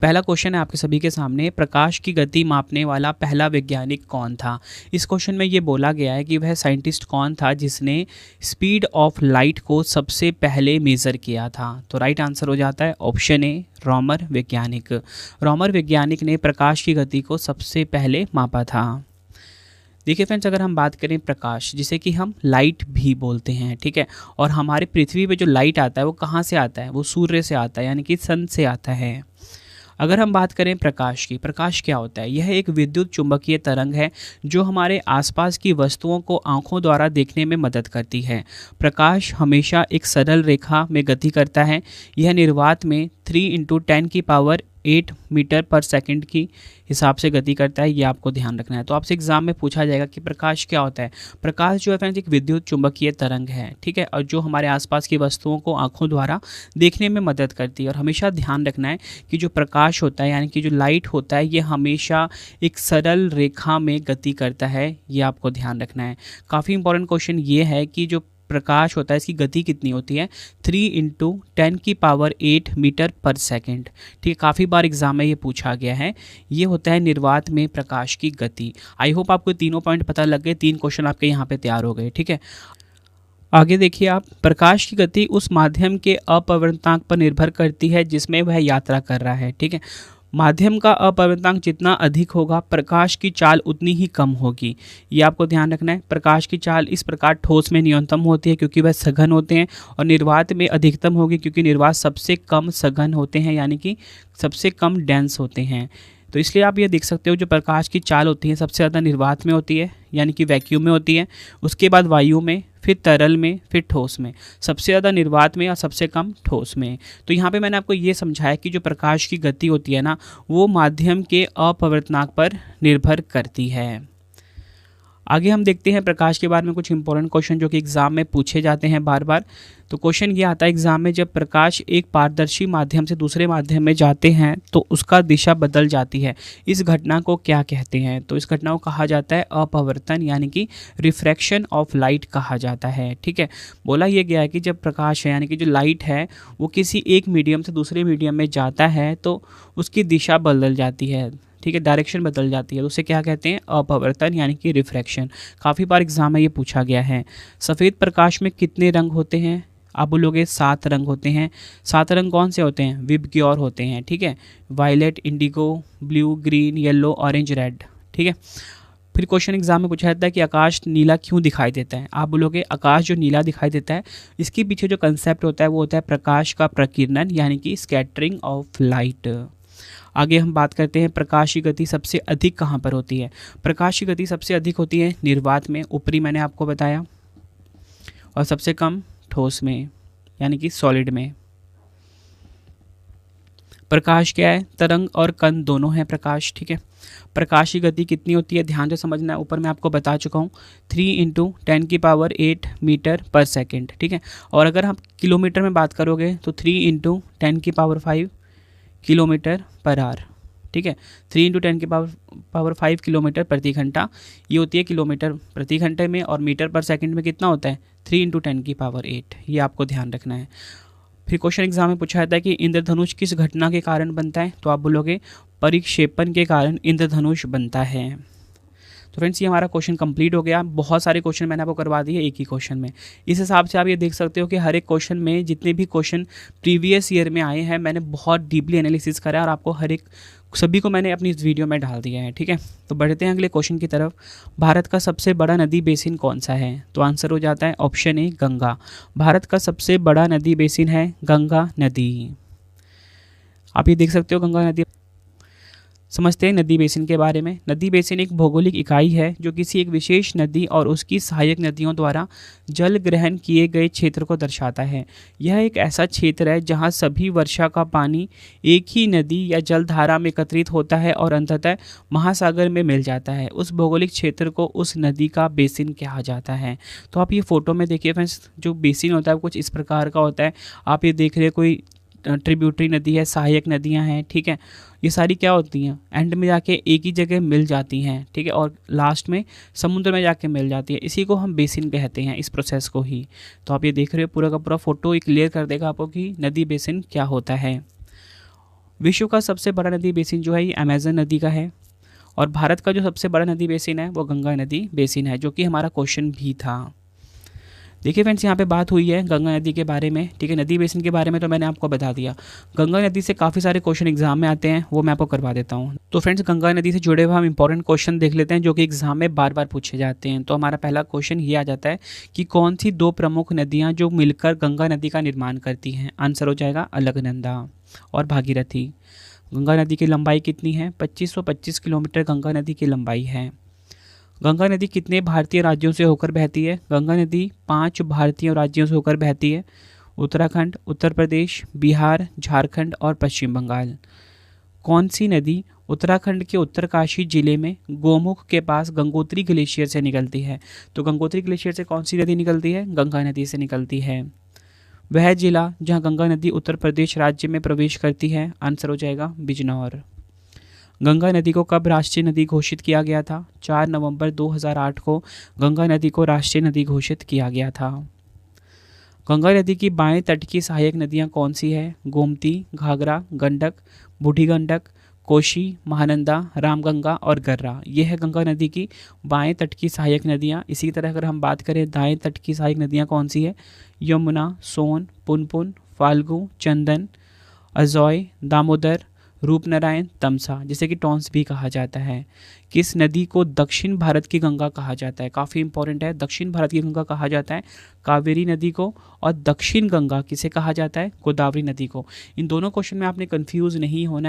पहला क्वेश्चन है आपके सभी के सामने, प्रकाश की गति मापने वाला पहला वैज्ञानिक कौन था। इस क्वेश्चन में ये बोला गया है कि वह साइंटिस्ट कौन था जिसने स्पीड ऑफ लाइट को सबसे पहले मेज़र किया था। तो राइट आंसर हो जाता है ऑप्शन ए, रॉमर वैज्ञानिक। रॉमर वैज्ञानिक ने प्रकाश की गति को सबसे पहले मापा था। देखिए फ्रेंड्स, अगर हम बात करें प्रकाश, जिसे कि हम लाइट भी बोलते हैं, ठीक है, और हमारे पृथ्वी पे जो लाइट आता है वो कहाँ से आता है, वो सूर्य से आता है, यानी कि सन से आता है। अगर हम बात करें प्रकाश की, प्रकाश क्या होता है? यह एक विद्युत चुंबकीय तरंग है जो हमारे आसपास की वस्तुओं को आंखों द्वारा देखने में मदद करती है। प्रकाश हमेशा एक सरल रेखा में गति करता है। यह निर्वात में 3 × 10⁸ मीटर पर सेकंड की हिसाब से गति करता है। ये आपको ध्यान रखना है। तो आपसे एग्जाम में पूछा जाएगा कि प्रकाश क्या होता है। प्रकाश जो है फ्रेंड्स एक विद्युत चुंबकीय तरंग है, ठीक है, और जो हमारे आसपास की वस्तुओं को आंखों द्वारा देखने में मदद करती है। और हमेशा ध्यान रखना है कि जो प्रकाश होता है, यानी कि जो लाइट होता है, ये हमेशा एक सरल रेखा में गति करता है। ये आपको ध्यान रखना है। काफ़ी इंपॉर्टेंट क्वेश्चन ये है कि जो प्रकाश होता है इसकी गति कितनी होती है, 3 × 10⁸ मीटर पर सेकंड। ठीक है, काफ़ी बार एग्जाम में ये पूछा गया है। ये होता है निर्वात में प्रकाश की गति। आई होप आपको तीनों पॉइंट पता लग गए, 3 क्वेश्चन आपके यहाँ पे तैयार हो गए। ठीक है, आगे देखिए आप, प्रकाश की गति उस माध्यम के अपवर्तनांक पर निर्भर करती है जिसमें वह यात्रा कर रहा है। ठीक है, माध्यम का अपवर्तनांक जितना अधिक होगा, प्रकाश की चाल उतनी ही कम होगी। ये आपको ध्यान रखना है। प्रकाश की चाल इस प्रकार ठोस में न्यूनतम होती है क्योंकि वह सघन होते हैं, और निर्वात में अधिकतम होगी क्योंकि निर्वात सबसे कम सघन होते हैं, यानी कि सबसे कम डेंस होते हैं। तो इसलिए आप ये देख सकते हो, जो प्रकाश की चाल होती है सबसे ज़्यादा निर्वात में होती है, यानी कि वैक्यूम में होती है, उसके बाद वायु में, फिर तरल में, फिर ठोस में। सबसे ज़्यादा निर्वात में और सबसे कम ठोस में। तो यहाँ पे मैंने आपको ये समझाया कि जो प्रकाश की गति होती है ना, वो माध्यम के अपवर्तनांक पर निर्भर करती है। आगे हम देखते हैं प्रकाश के बारे में कुछ इंपॉर्टेंट क्वेश्चन जो कि एग्जाम में पूछे जाते हैं बार बार। तो क्वेश्चन ये आता है एग्जाम में, जब प्रकाश एक पारदर्शी माध्यम से दूसरे माध्यम में जाते हैं तो उसका दिशा बदल जाती है। इस घटना को क्या कहते हैं? तो इस घटना को कहा जाता है अपवर्तन, यानी कि रिफ्रैक्शन ऑफ लाइट कहा जाता है। ठीक है, बोला ये गया है कि जब प्रकाश है, यानी कि जो लाइट है, वो किसी एक मीडियम से दूसरे मीडियम में जाता है तो उसकी दिशा बदल जाती है। ठीक है, डायरेक्शन बदल जाती है, तो उसे क्या कहते हैं? अपवर्तन, यानी कि रिफ्रैक्शन। काफ़ी बार एग्जाम में ये पूछा गया है। सफ़ेद प्रकाश में कितने रंग होते हैं? आप बोलोगे 7 रंग होते हैं। 7 रंग कौन से होते हैं? विबग्योर होते हैं। ठीक है, violet, indigo, blue, green, yellow, orange, red. ठीक है, फिर क्वेश्चन एग्जाम में पूछा जाता है कि आकाश नीला क्यों दिखाई देता है? आप बोलोगे आकाश जो नीला दिखाई देता है, इसके पीछे जो कंसेप्ट होता है वो होता है प्रकाश का प्रकीर्णन, यानी कि स्कैटरिंग ऑफ लाइट। आगे हम बात करते हैं प्रकाश की गति सबसे अधिक कहाँ पर होती है। प्रकाश की गति सबसे अधिक होती है निर्वात में, ऊपरी मैंने आपको बताया, और सबसे कम ठोस में, यानी कि सॉलिड में। प्रकाश क्या है? तरंग और कण दोनों है प्रकाश। ठीक है, प्रकाश की गति कितनी होती है? ध्यान से समझना है, ऊपर मैं आपको बता चुका हूँ, 3 × 10⁸ मीटर पर सेकेंड। ठीक है, और अगर हम किलोमीटर में बात करोगे तो 3 × 10⁵ किलोमीटर पर आवर। ठीक है, 3 × 10⁵ किलोमीटर प्रति घंटा, ये होती है किलोमीटर प्रति घंटे में, और मीटर पर सेकंड में कितना होता है? 3 × 10⁸। ये आपको ध्यान रखना है। फिर क्वेश्चन एग्जाम में पूछा जाता है कि इंद्रधनुष किस घटना के कारण बनता है? तो आप बोलोगे परिक्षेपण के कारण इंद्रधनुष बनता है। तो फ्रेंड्स, ये हमारा क्वेश्चन कंप्लीट हो गया। बहुत सारे क्वेश्चन मैंने आपको करवा दिए एक ही क्वेश्चन में। इस हिसाब से आप ये देख सकते हो कि हर एक क्वेश्चन में, जितने भी क्वेश्चन प्रीवियस ईयर में आए हैं, मैंने बहुत डीपली एनालिसिस करा है और आपको हर एक सभी को मैंने अपनी इस वीडियो में डाल दिया है। ठीक है, तो बढ़ते हैं अगले क्वेश्चन की तरफ। भारत का सबसे बड़ा नदी बेसिन कौन सा है? तो आंसर हो जाता है ऑप्शन ए, गंगा। भारत का सबसे बड़ा नदी बेसिन है गंगा नदी। आप ये देख सकते हो गंगा नदी। समझते हैं नदी बेसिन के बारे में। नदी बेसिन एक भौगोलिक इकाई है जो किसी एक विशेष नदी और उसकी सहायक नदियों द्वारा जल ग्रहण किए गए क्षेत्र को दर्शाता है। यह एक ऐसा क्षेत्र है जहां सभी वर्षा का पानी एक ही नदी या जलधारा में एकत्रित होता है और अंततः महासागर में मिल जाता है। उस भौगोलिक क्षेत्र को उस नदी का बेसिन कहा जाता है। तो आप ये फोटो में देखिए फ्रेंड्स, जो बेसिन होता है वो कुछ इस प्रकार का होता है। आप ये देख रहे हैं, कोई ट्रिब्यूटरी नदी है, सहायक नदियां हैं। ठीक है, ये सारी क्या होती हैं? एंड में जाके एक ही जगह मिल जाती हैं। ठीक है, और लास्ट में समुद्र में जाके मिल जाती है। इसी को हम बेसिन कहते हैं, इस प्रोसेस को ही। तो आप ये देख रहे हो, पूरा का पूरा फोटो क्लियर कर देगा आपको कि नदी बेसिन क्या होता है। विश्व का सबसे बड़ा नदी बेसिन जो है ये अमेजन नदी का है। और भारत का जो सबसे बड़ा नदी बेसिन है वो गंगा नदी बेसिन है, जो कि हमारा क्वेश्चन भी था। देखिए फ्रेंड्स, यहाँ पे बात हुई है गंगा नदी के बारे में, ठीक है। नदी बेसिन के बारे में तो मैंने आपको बता दिया। गंगा नदी से काफ़ी सारे क्वेश्चन एग्जाम में आते हैं, वो मैं आपको करवा देता हूँ। तो फ्रेंड्स, गंगा नदी से जुड़े हुए हम इंपॉर्टेंट क्वेश्चन देख लेते हैं जो कि एग्जाम में बार बार पूछे जाते हैं। तो हमारा पहला क्वेश्चन ये आ जाता है कि कौन सी दो प्रमुख नदियाँ जो मिलकर गंगा नदी का निर्माण करती हैं। आंसर हो जाएगा अलकनंदा और भागीरथी। गंगा नदी की लंबाई कितनी है? 2525 किलोमीटर गंगा नदी की लंबाई है। गंगा नदी कितने भारतीय राज्यों से होकर बहती है? गंगा नदी 5 भारतीय राज्यों से होकर बहती है। उत्तराखंड, उत्तर प्रदेश, बिहार, झारखंड और पश्चिम बंगाल। कौन सी नदी उत्तराखंड के उत्तरकाशी जिले में गोमुख के पास गंगोत्री ग्लेशियर से निकलती है? तो गंगोत्री ग्लेशियर से कौन सी नदी निकलती है? गंगा नदी से निकलती है। वह जिला जहां गंगा नदी उत्तर प्रदेश राज्य में प्रवेश करती है। आंसर हो जाएगा बिजनौर। गंगा नदी को कब राष्ट्रीय नदी घोषित किया गया था? 4 नवंबर 2008 को गंगा नदी को राष्ट्रीय नदी घोषित किया गया था। गंगा नदी की बाएं तट की सहायक नदियां कौन सी है? गोमती, घाघरा, गंडक, बूढ़ी गंडक, कोशी, महानंदा, रामगंगा और गर्रा। ये है गंगा नदी की बाएं तट की सहायक नदियां। इसी तरह अगर हम बात करें दाएं तट की सहायक नदियां कौन सी है? यमुना, सोन, पुनपुन, फाल्गु, चंदन, अजोय, दामोदर, रूपनारायण, तमसा, जिसे कि टॉन्स भी कहा जाता है। किस नदी को दक्षिण भारत की गंगा कहा जाता है? काफ़ी इंपॉर्टेंट है। दक्षिण भारत की गंगा कहा जाता है कावेरी नदी को, और दक्षिण गंगा किसे कहा जाता है? गोदावरी नदी को। इन दोनों क्वेश्चन में आपने कंफ्यूज नहीं होना है।